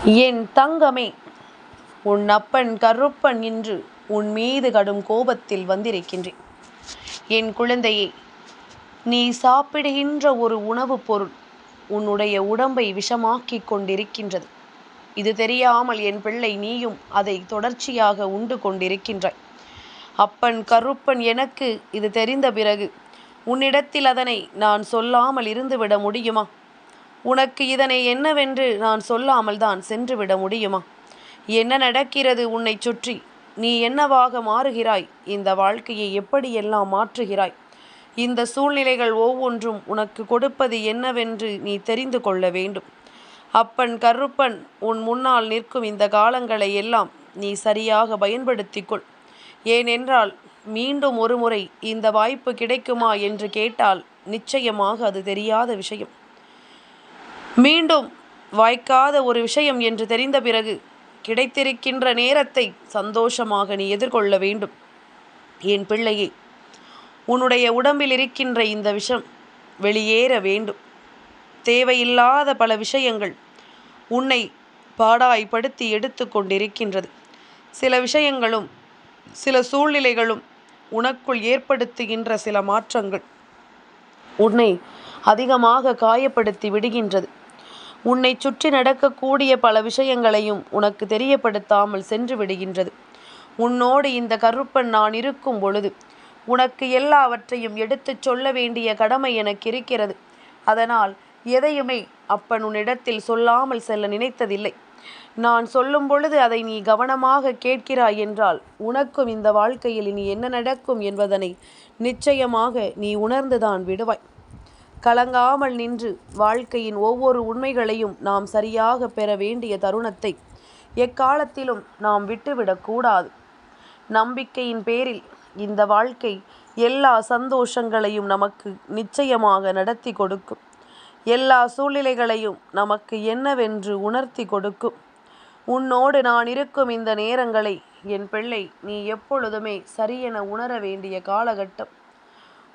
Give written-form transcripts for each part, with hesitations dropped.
என் தங்கமே, உன் அப்பன் கருப்பன் இன்று உன் மீது கடும் கோபத்தில் வந்திருக்கின்றேன். என் குழந்தையே, நீ சாப்பிடுகின்ற ஒரு உணவுப் பொருள் உன்னுடைய உடம்பை விஷமாக்கிக் கொண்டிருக்கின்றது. இது தெரியாமல் என் பிள்ளை நீயும் அதை தொடர்ச்சியாக உண்டு கொண்டிருக்கின்றாய். அப்பன் கருப்பன் எனக்கு இது தெரிந்த பிறகு உன்னிடத்தில் அதனை நான் சொல்லாமல் இருந்துவிட முடியுமா? உனக்கு இதனை என்னவென்று நான் சொல்லாமல் தான் சென்றுவிட முடியுமா? என்ன நடக்கிறது உன்னை சுற்றி? நீ என்னவாக மாறுகிறாய்? இந்த வாழ்க்கையை எப்படியெல்லாம் மாற்றுகிறாய்? இந்த சூழ்நிலைகள் ஒவ்வொன்றும் உனக்கு கொடுப்பது என்னவென்று நீ தெரிந்து கொள்ள வேண்டும். அப்பன் கருப்பன் உன் முன்னால் நிற்கும் இந்த காலங்களை எல்லாம் நீ சரியாக பயன்படுத்திக்கொள். ஏனென்றால் மீண்டும் ஒரு முறை இந்த வாய்ப்பு கிடைக்குமா என்று கேட்டால் நிச்சயமாக அது தெரியாத விஷயம். மீண்டும் வாய்க்காத ஒரு விஷயம் என்று தெரிந்த பிறகு கிடைத்திருக்கின்ற நேரத்தை சந்தோஷமாக நீ எதிர்கொள்ள வேண்டும். என் பிள்ளையே, உன்னுடைய உடம்பில் இருக்கின்ற இந்த விஷம் வெளியேற வேண்டும். தேவையில்லாத பல விஷயங்கள் உன்னை பாடாய்படுத்தி எடுத்து கொண்டிருக்கின்றது. சில விஷயங்களும் சில சூழ்நிலைகளும் உனக்குள் ஏற்படுத்துகின்ற சில மாற்றங்கள் உன்னை அதிகமாக காயப்படுத்தி விடுகின்றது. உன்னை சுற்றி நடக்கக்கூடிய பல விஷயங்களையும் உனக்கு தெரியப்படுத்தாமல் சென்று விடுகின்றது. உன்னோடு இந்த கருப்பன் நான் இருக்கும் பொழுது உனக்கு எல்லாவற்றையும் எடுத்துச் சொல்ல வேண்டிய கடமை எனக்கு இருக்கிறது. அதனால் எதையுமே அப்பன் உன்னிடத்தில் சொல்லாமல் செல்ல நினைத்ததில்லை. நான் சொல்லும் பொழுது அதை நீ கவனமாக கேட்கிறாய் என்றால் உனக்கும் இந்த வாழ்க்கையில் இனி என்ன நடக்கும் என்பதனை நிச்சயமாக நீ உணர்ந்துதான் விடுவாய். கலங்காமல் நின்று வாழ்க்கையின் ஒவ்வொரு உண்மைகளையும் நாம் சரியாக பெற வேண்டிய தருணத்தை எக்காலத்திலும் நாம் விட்டுவிடக்கூடாது. நம்பிக்கையின் பேரில் இந்த வாழ்க்கை எல்லா சந்தோஷங்களையும் நமக்கு நிச்சயமாக நடத்தி கொடுக்கும். எல்லா சூழ்நிலைகளையும் நமக்கு என்னவென்று உணர்த்தி கொடுக்கும். உன்னோடு நான் இருக்கும் இந்த நேரங்களை என் பிள்ளை நீ எப்பொழுதுமே சரியென உணர வேண்டிய காலகட்டம்.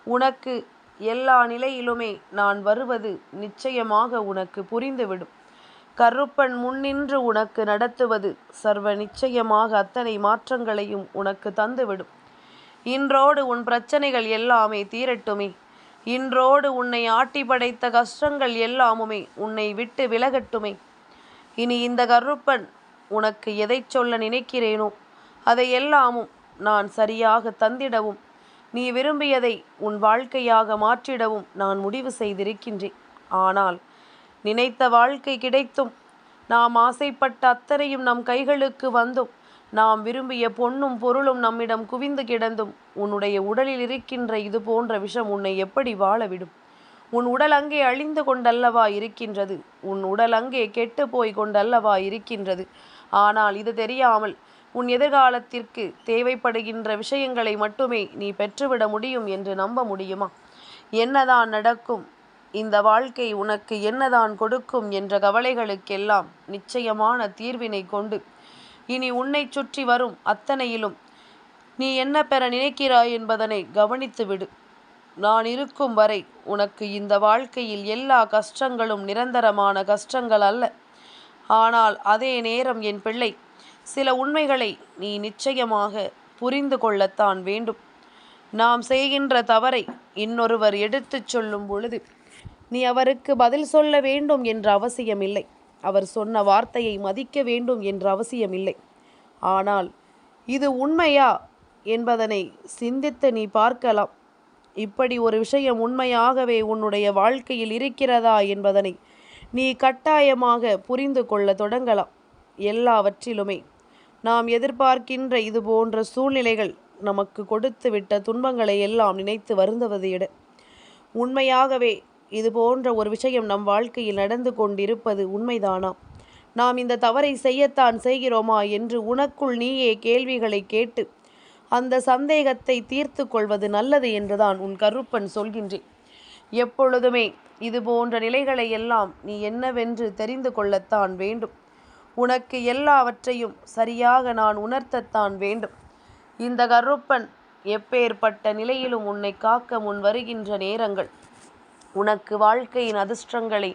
உனக்கு எல்லா நிலையிலுமே நான் வருவது நிச்சயமாக உனக்கு புரிந்துவிடும். கருப்பன் முன்னின்று உனக்கு நடத்துவது சர்வ நிச்சயமாக அத்தனை மாற்றங்களையும் உனக்கு தந்துவிடும். இன்றோடு உன் பிரச்சனைகள் எல்லாமே தீரட்டுமே. இன்றோடு உன்னை ஆட்டி படைத்த கஷ்டங்கள் எல்லாமுமே உன்னை விட்டு விலகட்டுமே. இனி இந்த கருப்பன் உனக்கு எதை சொல்ல நினைக்கிறேனோ அதை எல்லாமும் நான் சரியாக தந்திடவும் நீ விரும்பியதை உன் வாழ்க்கையாக மாற்றிடவும் நான் முடிவு செய்திருக்கின்றேன். ஆனால் நினைத்த வாழ்க்கை கிடைத்தும் நாம் ஆசைப்பட்ட அத்தனையும் நம் கைகளுக்கு வந்தும் நாம் விரும்பிய பொன்னும் பொருளும் நம்மிடம் குவிந்து கிடந்தும் உன்னுடைய உடலில் இருக்கின்ற இது போன்ற விஷம் உன்னை எப்படி வாழவிடும்? உன் உடல் அங்கே அழிந்து கொண்டல்லவா இருக்கின்றது. உன் உடல் அங்கே கெட்டு போய் கொண்டல்லவா இருக்கின்றது. ஆனால் இது தெரியாமல் உன் எதிர்காலத்திற்கு தேவைப்படுகின்ற விஷயங்களை மட்டுமே நீ பெற்றுவிட முடியும் என்று நம்ப முடியுமா? என்னதான் நடக்கும், இந்த வாழ்க்கை உனக்கு என்னதான் கொடுக்கும் என்ற கவலைகளுக்கெல்லாம் நிச்சயமான தீர்வினை கொண்டு இனி உன்னை சுற்றி வரும் அத்தனையிலும் நீ என்ன பெற நினைக்கிறாய் என்பதனை கவனித்து விடு. நான் இருக்கும் வரை உனக்கு இந்த வாழ்க்கையில் எல்லா கஷ்டங்களும் நிரந்தரமான கஷ்டங்கள் அல்ல. ஆனால் அதே நேரம் என் பிள்ளை, சில உண்மைகளை நீ நிச்சயமாக புரிந்து கொள்ளத்தான் வேண்டும். நாம் செய்கின்ற தவறை இன்னொருவர் எடுத்துச் சொல்லும் பொழுது நீ அவருக்கு பதில் சொல்ல வேண்டும் என்ற அவசியமில்லை. அவர் சொன்ன வார்த்தையை மதிக்க வேண்டும் என்ற அவசியமில்லை. ஆனால் இது உண்மையா என்பதனை சிந்தித்து நீ பார்க்கலாம். இப்படி ஒரு விஷயம் உண்மையாகவே உன்னுடைய வாழ்க்கையில் இருக்கிறதா என்பதனை நீ கட்டாயமாக புரிந்து கொள்ள தொடங்கலாம். எல்லாவற்றிலுமே நாம் எதிர்பார்க்கின்ற இது போன்ற சூழ்நிலைகள் நமக்கு கொடுத்து விட்ட துன்பங்களை எல்லாம் நினைத்து வருந்துவதை விட உண்மையாகவே இது போன்ற ஒரு விஷயம் நம் வாழ்க்கையில் நடந்து கொண்டிருப்பது உண்மைதானா? நாம் இந்த தவறை செய்யத்தான் செய்கிறோமா என்று உனக்குள் நீயே கேள்விகளை கேட்டு அந்த சந்தேகத்தை தீர்த்து கொள்வது நல்லது என்றுதான் உன் கருப்பன் சொல்கின்றேன். எப்பொழுதுமே இது போன்ற நிலைகளை எல்லாம் நீ என்னவென்று தெரிந்து கொள்ளத்தான் வேண்டும். உனக்கு எல்லாவற்றையும் சரியாக நான் உணர்த்தத்தான் வேண்டும். இந்த கருப்பன் எப்பேற்பட்ட நிலையிலும் உன்னை காக்க முன் வருகின்ற நேரங்கள் உனக்கு வாழ்க்கையின் அதிர்ஷ்டங்களை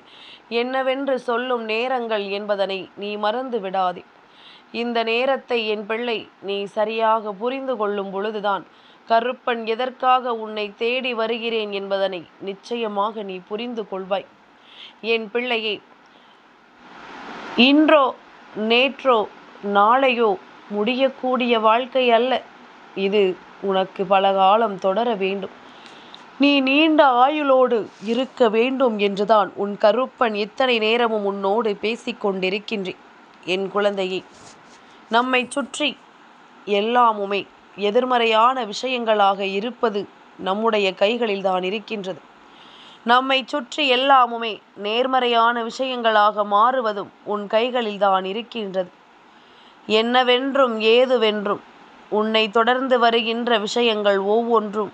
என்னவென்று சொல்லும் நேரங்கள் என்பதனை நீ மறந்து விடாதே. இந்த நேரத்தை என் பிள்ளை நீ சரியாக புரிந்து கொள்ளும் பொழுதுதான் கருப்பன் எதற்காக உன்னை தேடி வருகிறேன் என்பதனை நிச்சயமாக நீ புரிந்து கொள்வாய். என் பிள்ளையே, இன்றோ நேற்றோ நாளையோ முடியக்கூடிய வாழ்க்கை அல்ல இது. உனக்கு பல காலம் தொடர வேண்டும். நீ நீண்ட ஆயுளோடு இருக்க வேண்டும் என்றுதான் உன் கருப்பன் இத்தனை நேரமும் உன்னோடு பேசிக்கொண்டிருக்கின்றேன். என் குழந்தையே, நம்மை சுற்றி எல்லாமுமே எதிர்மறையான விஷயங்களாக இருப்பது நம்முடைய கைகளில் தான் இருக்கின்றது. நம்மை சுற்றி எல்லாமுமே நேர்மறையான விஷயங்களாக மாறுவதும் உன் கைகளில் தான் இருக்கின்றது. என்னவென்றும் ஏதுவென்றும் உன்னை தொடர்ந்து வருகின்ற விஷயங்கள் ஒவ்வொன்றும்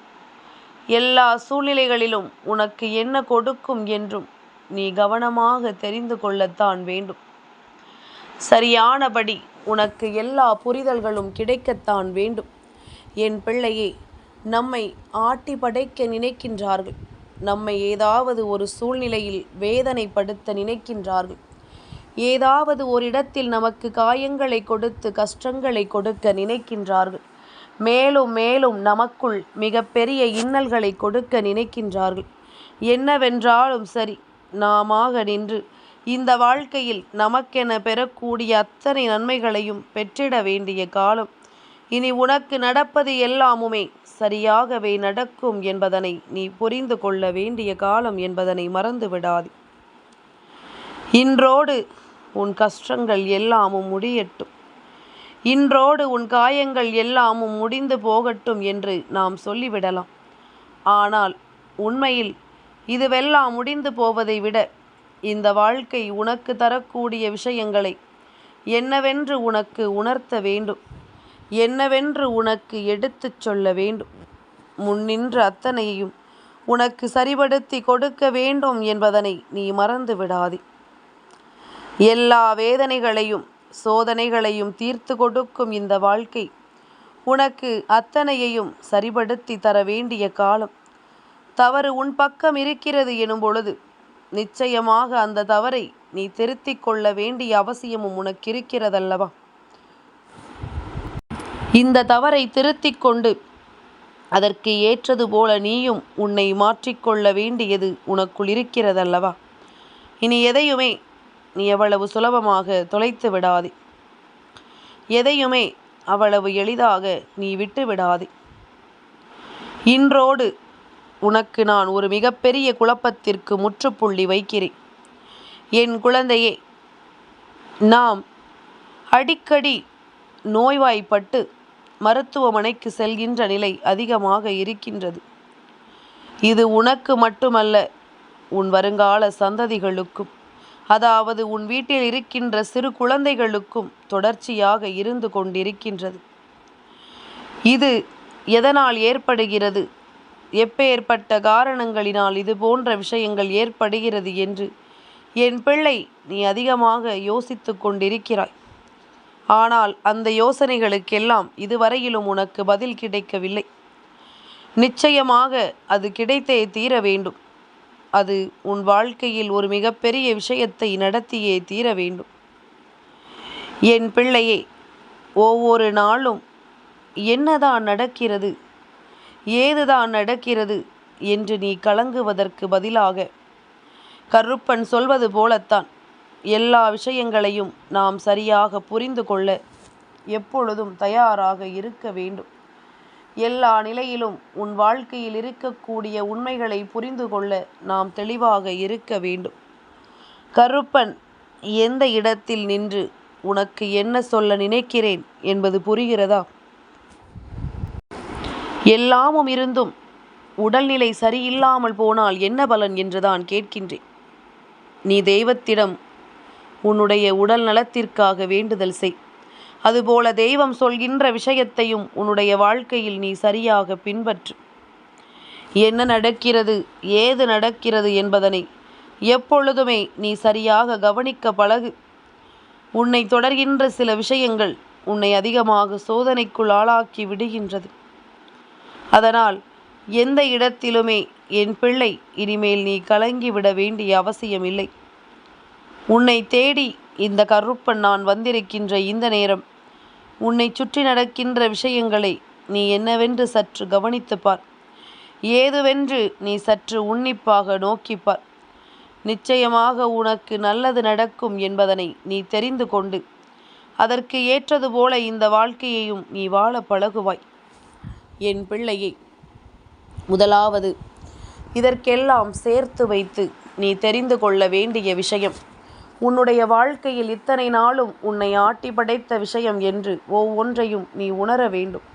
எல்லா சூழ்நிலைகளிலும் உனக்கு என்ன கொடுக்கும் என்றும் நீ கவனமாக தெரிந்து கொள்ளத்தான் வேண்டும். சரியானபடி உனக்கு எல்லா புரிதல்களும் கிடைக்கத்தான் வேண்டும். என் பிள்ளையே, நம்மை ஆட்டி படைக்க நினைக்கின்றார்கள். நம்மை ஏதாவது ஒரு சூழ்நிலையில் வேதனைப்படுத்த நினைக்கின்றார்கள். ஏதாவது ஒரு இடத்தில் நமக்கு காயங்களை கொடுத்து கஷ்டங்களை கொடுக்க நினைக்கின்றார்கள். மேலும் மேலும் நமக்குள் மிகப்பெரிய இன்னல்களை கொடுக்க நினைக்கின்றார்கள். என்னவென்றாலும் சரி, நாமாக நின்று இந்த வாழ்க்கையில் நமக்கென பெறக்கூடிய அத்தனை நன்மைகளையும் பெற்றிட வேண்டிய காலம் இனி. உனக்கு நடப்பது எல்லாமுமே சரியாகவே நடக்கும் என்பதனை நீ புரிந்து கொள்ள வேண்டிய காலம் என்பதனை மறந்து விடாது. இன்றோடு உன் கஷ்டங்கள் எல்லாமும் முடியட்டும். இன்றோடு உன் காயங்கள் எல்லாமும் முடிந்து போகட்டும் என்று நாம் சொல்லிவிடலாம். ஆனால் உண்மையில் இதுவெல்லாம் முடிந்து போவதை விட இந்த வாழ்க்கை உனக்கு தரக்கூடிய விஷயங்களை என்னவென்று உனக்கு உணர்த்த வேண்டும், என்னவென்று உனக்கு எடுத்துச் சொல்ல வேண்டும். முன்னின்ற அத்தனையையும் உனக்கு சரிபடுத்தி கொடுக்க வேண்டும் என்பதனை நீ மறந்து விடாதே. எல்லா வேதனைகளையும் சோதனைகளையும் தீர்த்து கொடுக்கும் இந்த வாழ்க்கை உனக்கு அத்தனையையும் சரிபடுத்தி தர வேண்டிய காலம். தவறு உன் பக்கம் இருக்கிறது எனும் பொழுது நிச்சயமாக அந்த தவறை நீ திருத்திக் கொள்ள வேண்டிய அவசியமும் உனக்கு இருக்கிறதல்லவா? இந்த தவறை திருத்திக் கொண்டு அதற்கு ஏற்றது போல நீயும் உன்னை மாற்றிக்கொள்ள வேண்டியது உனக்குள் இருக்கிறதல்லவா? இனி எதையுமே நீ எவ்வளவு சுலபமாக தொலைத்து விடாதே. எதையுமே அவ்வளவு எளிதாக நீ விட்டு விடாதே. இன்றோடு உனக்கு நான் ஒரு மிகப்பெரிய குழப்பத்திற்கு முற்றுப்புள்ளி வைக்கிறேன். என் குழந்தையே, நாம் அடிக்கடி நோய்வாய்ப்பட்டு மருத்துவமனைக்கு செல்கின்ற நிலை அதிகமாக இருக்கின்றது. இது உனக்கு மட்டுமல்ல, உன் வருங்கால சந்ததிகளுக்கும், அதாவது உன் வீட்டில் இருக்கின்ற சிறு குழந்தைகளுக்கும் தொடர்ச்சியாக இருந்து கொண்டிருக்கின்றது. இது எதனால் ஏற்படுகிறது, எப்பேற்பட்ட காரணங்களினால் இது போன்ற விஷயங்கள் ஏற்படுகிறது என்று என் பிள்ளை நீ அதிகமாக யோசித்து கொண்டிருக்கிறாய். ஆனால் அந்த யோசனைகளுக்கெல்லாம் இதுவரையிலும் உனக்கு பதில் கிடைக்கவில்லை. நிச்சயமாக அது கிடைத்தே தீர வேண்டும். அது உன் வாழ்க்கையில் ஒரு மிகப்பெரிய விஷயத்தை நடத்தியே தீர வேண்டும். என் பிள்ளையே, ஒவ்வொரு நாளும் என்னதான் நடக்கிறது, ஏதுதான் நடக்கிறது என்று நீ கலங்குவதற்கு பதிலாக கருப்பன் சொல்வது போலத்தான் எல்லா விஷயங்களையும் நாம் சரியாக புரிந்து கொள்ள எப்பொழுதும் தயாராக இருக்க வேண்டும். எல்லா நிலையிலும் உன் வாழ்க்கையில் இருக்கக்கூடிய உண்மைகளை புரிந்து கொள்ள நாம் தெளிவாக இருக்க வேண்டும். கருப்பன் எந்த இடத்தில் நின்று உனக்கு என்ன சொல்ல நினைக்கிறேன் என்பது புரிகிறதா? எல்லாமும் இருந்தும் உடல்நிலை சரியில்லாமல் போனால் என்ன பலன் என்றுதான் கேட்கின்றேன். நீ தெய்வத்திடம் உன்னுடைய உடல் நலத்திற்காக வேண்டுதல் செய். அதுபோல தெய்வம் சொல்கின்ற விஷயத்தையும் உன்னுடைய வாழ்க்கையில் நீ சரியாக பின்பற்று. என்ன நடக்கிறது, ஏது நடக்கிறது என்பதனை எப்பொழுதுமே நீ சரியாக கவனிக்க பழகு. உன்னை தொடர்கின்ற சில விஷயங்கள் உன்னை அதிகமாக சோதனைக்குள் ஆளாக்கி விடுகின்றது. அதனால் எந்த இடத்திலுமே என் பிள்ளை, இனிமேல் நீ கலங்கிவிட வேண்டிய அவசியமில்லை. உன்னை தேடி இந்த கருப்பன் நான் வந்திருக்கின்ற இந்த நேரம் உன்னை சுற்றி நடக்கின்ற விஷயங்களை நீ என்னவென்று சற்று கவனித்துப்பார். ஏதுவென்று நீ சற்று உன்னிப்பாக நோக்கிப்பார். நிச்சயமாக உனக்கு நல்லது நடக்கும் என்பதனை நீ தெரிந்து கொண்டு அதற்கு ஏற்றது போல இந்த வாழ்க்கையையும் நீ வாழ பழகுவாய். என் பிள்ளையை, முதலாவது இதற்கெல்லாம் சேர்த்து வைத்து நீ தெரிந்து கொள்ள வேண்டிய விஷயம், உன்னுடைய வாழ்க்கையில் இத்தனை நாளும் உன்னை ஆட்டி படைத்த விஷயம் என்று ஒவ்வொன்றையும் நீ உணர வேண்டும்.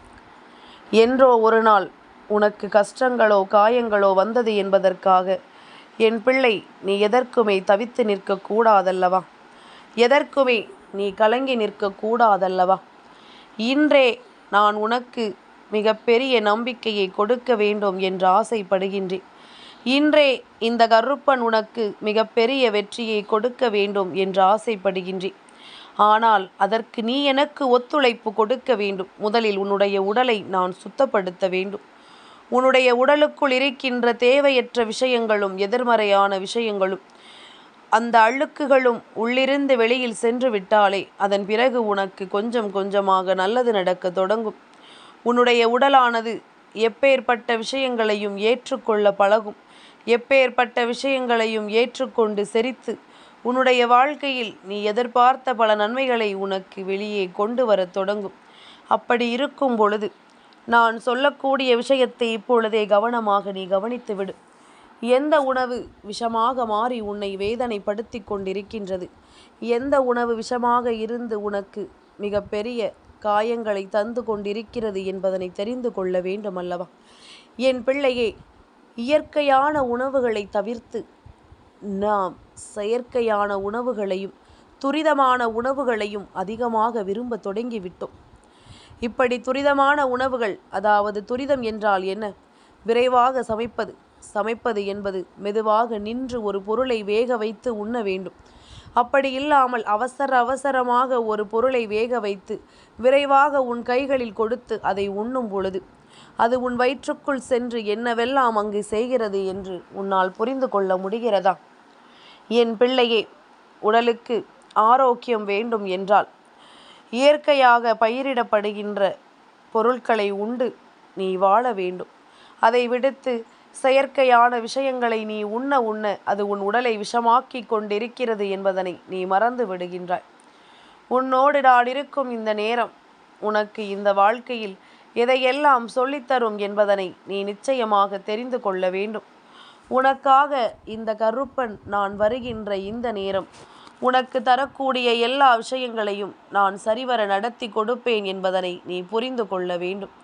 என்றோ ஒரு நாள் உனக்கு கஷ்டங்களோ காயங்களோ வந்தது என்பதற்காக என் பிள்ளை நீ எதற்குமே தவித்து நிற்கக்கூடாதல்லவா? எதற்குமே நீ கலங்கி நிற்கக்கூடாதல்லவா? இன்றே நான் உனக்கு மிகப்பெரிய நம்பிக்கையை கொடுக்க வேண்டும் என்று ஆசைப்படுகின்றேன். இன்றே இந்த கருப்பன் உனக்கு மிகப்பெரிய வெற்றியை கொடுக்க வேண்டும் என்று ஆசைப்படுகின்றேன். ஆனால் அதற்கு நீ எனக்கு ஒத்துழைப்பு கொடுக்க வேண்டும். முதலில் உன்னுடைய உடலை நான் சுத்தப்படுத்த வேண்டும். உன்னுடைய உடலுக்குள் இருக்கின்ற தேவையற்ற விஷயங்களும் எதிர்மறையான விஷயங்களும் அந்த அழுக்குகளும் உள்ளிருந்து வெளியில் சென்று விட்டாலே அதன் பிறகு உனக்கு கொஞ்சம் கொஞ்சமாக நல்லது நடக்க தொடங்கும். உன்னுடைய உடலானது எப்பேற்பட்ட விஷயங்களையும் ஏற்றுக்கொள்ள பழகும். எப்பேற்பட்ட விஷயங்களையும் ஏற்றுக்கொண்டு செரித்து உன்னுடைய வாழ்க்கையில் நீ எதிர்பார்த்த பல நன்மைகளை உனக்கு வெளியே கொண்டு வரத் தொடங்கும். அப்படி இருக்கும் பொழுது நான் சொல்லக்கூடிய விஷயத்தை இப்பொழுதே கவனமாக நீ கவனித்து விடு. எந்த உணவு விஷமாக மாறி உன்னை வேதனைப்படுத்தி கொண்டிருக்கின்றது, எந்த உணவு விஷமாக இருந்து உனக்கு மிகப்பெரிய காயங்களை தந்து கொண்டிருக்கிறது என்பதனை தெரிந்து கொள்ள வேண்டும் அல்லவா? என் பிள்ளையே, இயற்கையான உணவுகளை தவிர்த்து நாம் செயற்கையான உணவுகளையும் துரிதமான உணவுகளையும் அதிகமாக விரும்ப தொடங்கிவிட்டோம். இப்படி துரிதமான உணவுகள், அதாவது துரிதம் என்றால் என்ன? விரைவாக சமைப்பது. சமைப்பது என்பது மெதுவாக நின்று ஒரு பொருளை வேக வைத்து உண்ண வேண்டும். அப்படி இல்லாமல் அவசரமாக ஒரு பொருளை வேக வைத்து விரைவாக உன் கைகளில் கொடுத்து அதை உண்ணும் பொழுது அது உன் வயிற்றுக்குள் சென்று என்னவெல்லாம் அங்கு செய்கிறது என்று உன்னால் புரிந்து கொள்ள முடிகிறதா? என் பிள்ளையே, உடலுக்கு ஆரோக்கியம் வேண்டும் என்றால் இயற்கையாக பயிரிடப்படுகின்ற பொருட்களை உண்டு நீ வாழ வேண்டும். அதை விடுத்து செயற்கையான விஷயங்களை நீ உண்ண அது உன் உடலை விஷமாக்கி கொண்டிருக்கிறது என்பதனை நீ மறந்து விடுகின்றாய். உன்னோடு நான் இருக்கும் இந்த நேரம் உனக்கு இந்த வாழ்க்கையில் எதையெல்லாம் சொல்லித்தரும் என்பதனை நீ நிச்சயமாக தெரிந்து கொள்ள வேண்டும். உனக்காக இந்த கருப்பன் நான் வருகின்ற இந்த நேரம் உனக்கு தரக்கூடிய எல்லா விஷயங்களையும் நான் சரிவர நடத்தி கொடுப்பேன் என்பதனை நீ புரிந்து கொள்ள வேண்டும்.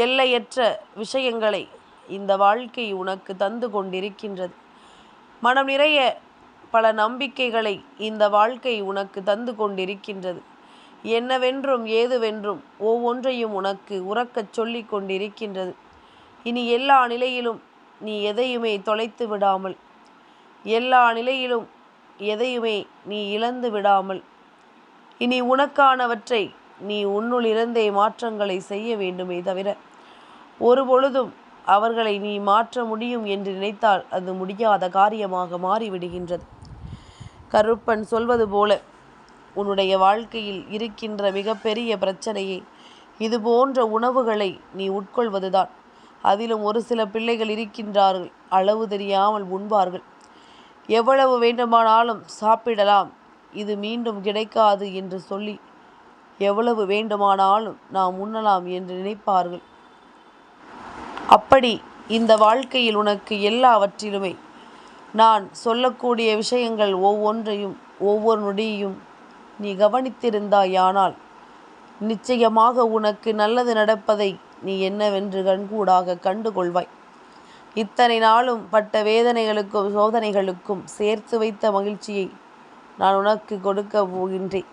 எல்லையற்ற விஷயங்களை இந்த வாழ்க்கை உனக்கு தந்து கொண்டிருக்கின்றது. மனம் நிறைய பல நம்பிக்கைகளை இந்த வாழ்க்கை உனக்கு தந்து கொண்டிருக்கின்றது. என்னவென்றும் ஏதுவென்றும் ஒவ்வொன்றையும் உனக்கு உறக்கச் சொல்லி கொண்டிருக்கின்றது. இனி எல்லா நிலையிலும் நீ எதையுமே தொலைத்து விடாமல், எல்லா நிலையிலும் எதையுமே நீ இழந்து விடாமல், இனி உனக்கானவற்றை நீ உன்னுள்ளிருந்தே மாற்றங்களை செய்ய வேண்டுமே தவிர ஒரு பொழுதும் அவர்களை நீ மாற்ற முடியும் என்று நினைத்தால் அது முடியாத காரியமாக மாறிவிடுகின்றது. கருப்பன் சொல்வது போல உன்னுடைய வாழ்க்கையில் இருக்கின்ற மிகப்பெரிய பிரச்சனையே இது போன்ற உணவுகளை நீ உட்கொள்வதுதான். அதிலும் ஒரு சில பிள்ளைகள் இருக்கின்றார்கள், அளவு தெரியாமல் உண்பார்கள். எவ்வளவு வேண்டுமானாலும் சாப்பிடலாம், இது மீண்டும் கிடைக்காது என்று சொல்லி எவ்வளவு வேண்டுமானாலும் நாம் உண்ணலாம் என்று நினைப்பார்கள். அப்படி இந்த வாழ்க்கையில் உனக்கு எல்லாவற்றிலுமே நான் சொல்லக்கூடிய விஷயங்கள் ஒவ்வொன்றையும் ஒவ்வொரு நொடியையும் நீ கவனித்திருந்தாயானால் நிச்சயமாக உனக்கு நல்லது நடப்பதை நீ என்னவென்று கண்கூடாக கண்டுகொள்வாய். இத்தனை நாளும் பட்ட வேதனைகளுக்கும் சோதனைகளுக்கும் சேர்த்து வைத்த மகிழ்ச்சியை நான் உனக்கு கொடுக்க போகின்றேன்.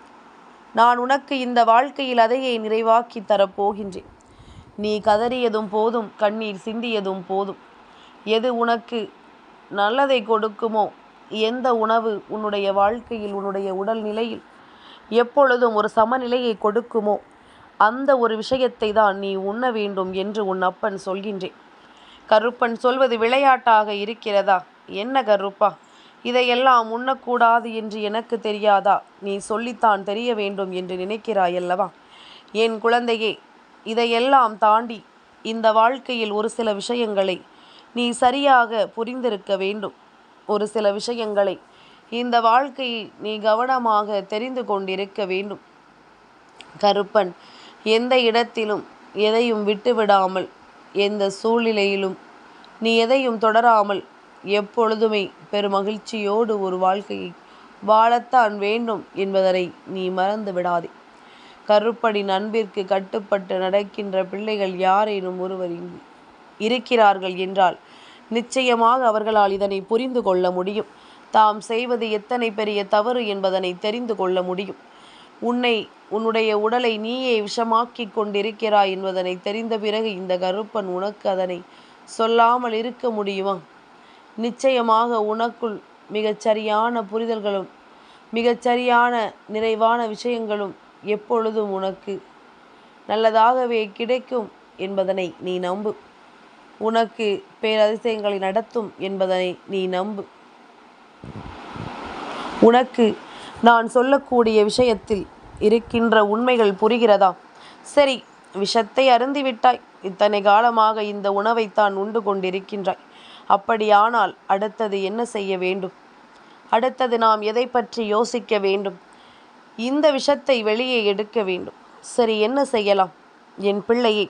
நான் உனக்கு இந்த வாழ்க்கையில் அதையே நிறைவாக்கி தரப்போகின்றேன். நீ கதறியதும் போதும், கண்ணீர் சிந்தியதும் போதும். எது உனக்கு நல்லதை கொடுக்குமோ, எந்த உணவு உன்னுடைய வாழ்க்கையில் உன்னுடைய உடல் நிலையில் எப்பொழுதும் ஒரு சமநிலையை கொடுக்குமோ அந்த ஒரு விஷயத்தை தான் நீ உண்ண வேண்டும் என்று உன் அப்பன் சொல்கின்றேன். கருப்பன் சொல்வது விளையாட்டாக இருக்கிறதா? என்ன கருப்பா, இதையெல்லாம் உண்ணக்கூடாது என்று எனக்கு தெரியாதா? நீ சொல்லித்தான் தெரிய வேண்டும் என்று நினைக்கிறாயல்லவா? என் குழந்தையே, இதையெல்லாம் தாண்டி இந்த வாழ்க்கையில் ஒரு சில விஷயங்களை நீ சரியாக புரிந்திருக்க வேண்டும். ஒரு சில விஷயங்களை இந்த வாழ்க்கையை நீ கவனமாக தெரிந்து கொண்டிருக்க வேண்டும். கருப்பன் எந்த இடத்திலும் எதையும் விட்டுவிடாமல், எந்த சூழ்நிலையிலும் நீ எதையும் தொடராமல் எப்பொழுதுமே பெருமகிழ்ச்சியோடு ஒரு வாழ்க்கையை வாழத்தான் வேண்டும் என்பதனை நீ மறந்து விடாதே. கருப்பனின் அன்பிற்கு கட்டுப்பட்டு நடக்கின்ற பிள்ளைகள் யாரேனும் ஒருவர் இங்கு இருக்கிறார்கள் என்றால் நிச்சயமாக அவர்களால் இதனை புரிந்து கொள்ள முடியும். தாம் செய்வது எத்தனை பெரிய தவறு என்பதனை தெரிந்து கொள்ள முடியும். உன்னுடைய உடலை நீயே விஷமாக்கி கொண்டிருக்கிறாய் என்பதனை தெரிந்த பிறகு இந்த கருப்பன் உனக்கு அதனை சொல்லாமல் இருக்க முடியுமா? நிச்சயமாக உனக்குள் மிகச்சரியான புரிதல்களும் மிகச்சரியான நிறைவான விஷயங்களும் எப்பொழுதும் உனக்கு நல்லதாகவே கிடைக்கும் என்பதனை நீ நம்பு. உனக்கு பேரதிசயங்களை நடத்தும் என்பதனை நீ நம்பு. உனக்கு நான் சொல்லக்கூடிய விஷயத்தில் இருக்கின்ற உண்மைகள் புரிகிறதா? சரி, விஷத்தை அருந்திவிட்டாய். இத்தனை காலமாக இந்த உணவைத்தான் உண்டு கொண்டிருக்கின்றாய். அப்படியானால் அடுத்தது என்ன செய்ய வேண்டும்? அடுத்தது நாம் எதை பற்றி யோசிக்க வேண்டும்? இந்த விஷத்தை வெளியே எடுக்க வேண்டும். சரி, என்ன செய்யலாம்? என் பிள்ளையே,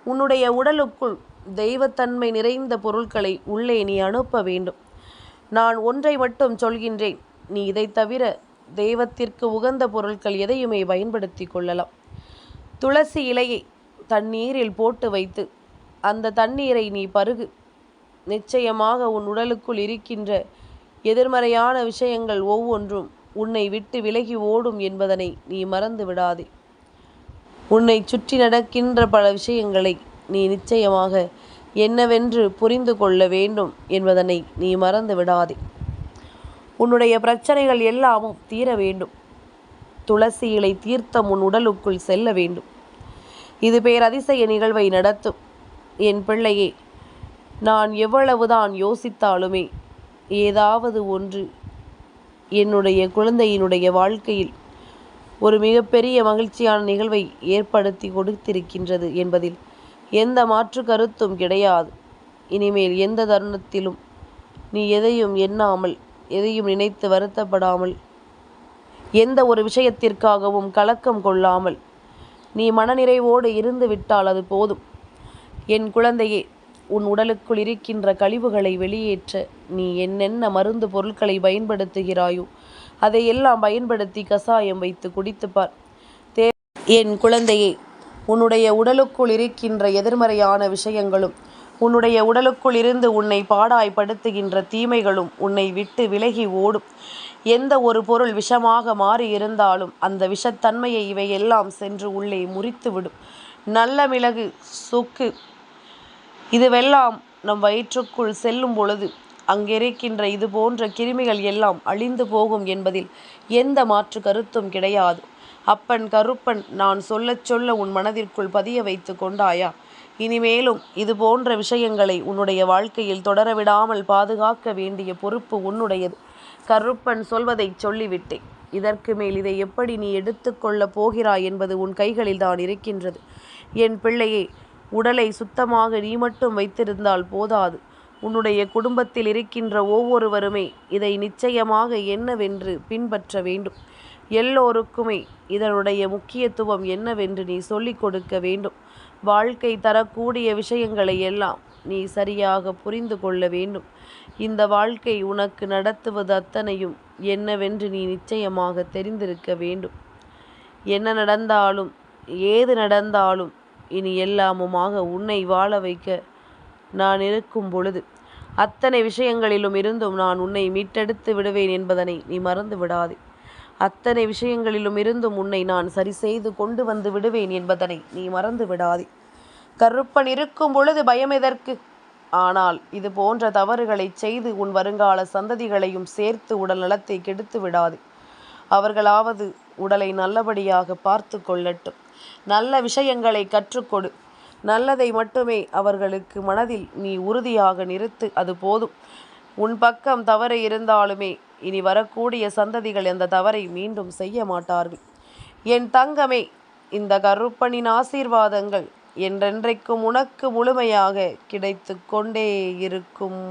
உன்னுடைய உடலுக்குள் தெய்வத்தன்மை நிறைந்த பொருட்களை உள்ளே நீ அனுப்ப வேண்டும். நான் ஒன்றை மட்டும் சொல்கின்றேன். நீ இதை தவிர தெய்வத்திற்கு உகந்த பொருட்கள் எதையுமே பயன்படுத்தி கொள்ளலாம். துளசி இலையை தண்ணீரில் போட்டு வைத்து அந்த தண்ணீரை நீ பருகு. நிச்சயமாக உன் உடலுக்குள் இருக்கின்ற எதிர்மறையான விஷயங்கள் ஒவ்வொன்றும் உன்னை விட்டு விலகி ஓடும் என்பதனை நீ மறந்து விடாதே. உன்னை சுற்றி நடக்கின்ற பல விஷயங்களை நீ நிச்சயமாக என்னவென்று புரிந்து கொள்ள வேண்டும் என்பதனை நீ மறந்து விடாதே. உன்னுடைய பிரச்சனைகள் எல்லாமும் தீர வேண்டும். துளசி இலை தீர்த்தம் உன் உடலுக்குள் செல்ல வேண்டும். இது பேரதிசய நிகழ்வை நடத்தும். என் பிள்ளையே, நான் எவ்வளவுதான் யோசித்தாலுமே ஏதாவது ஒன்று என்னுடைய குழந்தையினுடைய வாழ்க்கையில் ஒரு மிகப்பெரிய மகிழ்ச்சியான நிகழ்வை ஏற்படுத்தி கொடுத்திருக்கின்றது என்பதில் எந்த மாற்று கருத்தும் கிடையாது. இனிமேல் எந்த தருணத்திலும் நீ எதையும் எண்ணாமல், எதையும் நினைத்து வருத்தப்படாமல், எந்த ஒரு விஷயத்திற்காகவும் கலக்கம் கொள்ளாமல் நீ மனநிறைவோடு இருந்து விட்டால் அது போதும். என் குழந்தையே, உன் உடலுக்குள் இருக்கின்ற கழிவுகளை வெளியேற்ற நீ என்னென்ன மருந்து பொருட்களை பயன்படுத்துகிறாயோ அதையெல்லாம் பயன்படுத்தி கசாயம் வைத்து குடித்துப்பார். என் குழந்தையே, உன்னுடைய உடலுக்குள் இருக்கின்ற எதிர்மறையான விஷயங்களும் உன்னுடைய உடலுக்குள் இருந்து உன்னை பாடாய்படுத்துகின்ற தீமைகளும் உன்னை விட்டு விலகி ஓடும். எந்த ஒரு பொருள் விஷமாக மாறி இருந்தாலும் அந்த விஷத்தன்மையை இவையெல்லாம் சென்று உள்ளே முறித்துவிடும். நல்ல மிளகு, சுக்கு இதுவெல்லாம் நம் வயிற்றுக்குள் செல்லும் பொழுது அங்கிருக்கின்ற இது போன்ற கிருமிகள் எல்லாம் அழிந்து போகும் என்பதில் எந்த மாற்று கருத்தும் கிடையாது. அப்பன் கருப்பன் நான் சொல்லச் சொல்ல உன் மனதிற்குள் பதிய வைத்து கொண்டாயா? இனிமேலும் இது போன்ற விஷயங்களை உன்னுடைய வாழ்க்கையில் தொடரவிடாமல் பாதுகாக்க வேண்டிய பொறுப்பு உன்னுடையது. கருப்பன் சொல்வதை சொல்லிவிட்டேன். இதற்கு மேல் இதை எப்படி நீ எடுத்துக்கொள்ளப் போகிறாய் என்பது உன் கைகளில் தான் இருக்கின்றது. என் பிள்ளையே, உடலை சுத்தமாக நீ மட்டும் வைத்திருந்தால் போதாது. உன்னுடைய குடும்பத்தில் இருக்கின்ற ஒவ்வொருவருமே இதை நிச்சயமாக என்னவென்று பின்பற்ற வேண்டும். எல்லோருக்குமே இதனுடைய முக்கியத்துவம் என்னவென்று நீ சொல்லிக் கொடுக்க வேண்டும். வாழ்க்கை தரக்கூடிய விஷயங்களை எல்லாம் நீ சரியாக புரிந்து கொள்ள வேண்டும். இந்த வாழ்க்கை உனக்கு நடத்துவது அத்தனையும் என்னவென்று நீ நிச்சயமாக தெரிந்திருக்க வேண்டும். என்ன நடந்தாலும் ஏது நடந்தாலும் இனி எல்லாமுமாக உன்னை வாழ வைக்க நான் இருக்கும் பொழுது அத்தனை விஷயங்களிலும் இருந்தும் நான் உன்னை மீட்டெடுத்து விடுவேன் என்பதனை நீ மறந்து விடாதே. அத்தனை விஷயங்களிலும் இருந்தும் உன்னை நான் சரி செய்து கொண்டு வந்து விடுவேன் என்பதனை நீ மறந்து விடாதே. கருப்பன் இருக்கும் பொழுது பயம் எதற்கு? ஆனால் இது போன்ற தவறுகளை செய்து உன் வருங்கால சந்ததிகளையும் சேர்த்து உடல் நலத்தை கெடுத்து விடாதே. அவர்களாவது உடலை நல்லபடியாக பார்த்து கொள்ளட்டும். நல்ல விஷயங்களை கற்றுக்கொடு. நல்லதை மட்டுமே அவர்களுக்கு மனதில் நீ உறுதியாக நிறுத்து, அது போதும். உன் பக்கம் தவறு இருந்தாலுமே இனி வரக்கூடிய சந்ததிகள் அந்த தவறை மீண்டும் செய்ய மாட்டார்கள். என் தங்கமே, இந்த கருப்பனின் ஆசீர்வாதங்கள் என்றென்றைக்கும் உனக்கு முழுமையாக கிடைத்து கொண்டே இருக்கும்.